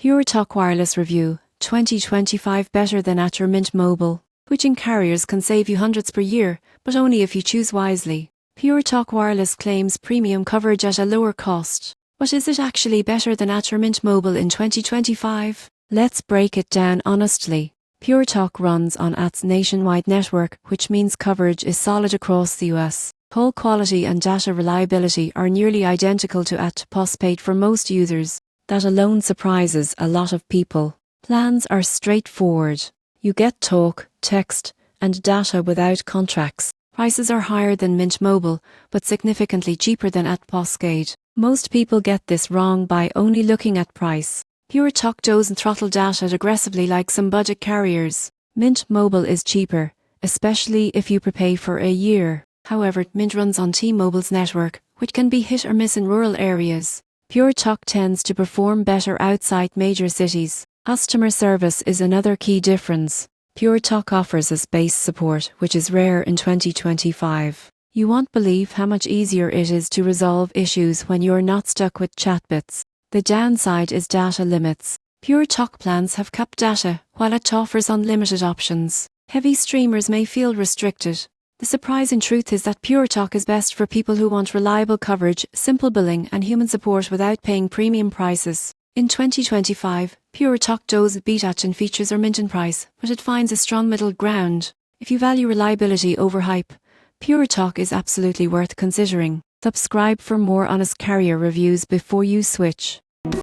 PureTalk Wireless Review 2025 better than at your Mint Mobile. Switching carriers can save you hundreds per year, but only if you choose wisely. PureTalk Wireless claims premium coverage at a lower cost. But is it actually better than at your Mint Mobile in 2025? Let's break it down honestly. PureTalk runs on ATT's nationwide network, which means coverage is solid across the US. Call quality and data reliability are nearly identical to ATT postpaid for most users. That alone surprises a lot of people. Plans are straightforward. You get talk, text, and data without contracts. Prices are higher than Mint Mobile, but significantly cheaper than at postpaid. Most people get this wrong by only looking at price. PureTalk doesn't throttle data aggressively like some budget carriers. Mint Mobile is cheaper, especially if you prepay for a year. However, Mint runs on T-Mobile's network, which can be hit or miss in rural areas. PureTalk tends to perform better outside major cities. Customer service is another key difference. PureTalk offers us base support, which is rare in 2025. You won't believe how much easier it is to resolve issues when you're not stuck with chatbots. The downside is data limits. PureTalk plans have capped data, while it offers unlimited options. Heavy streamers may feel restricted. The surprising truth is that PureTalk is best for people who want reliable coverage, simple billing, and human support without paying premium prices. In 2025, PureTalk does beat ATT in features or Mint in price, but it finds a strong middle ground. If you value reliability over hype, PureTalk is absolutely worth considering. Subscribe for more honest carrier reviews before you switch.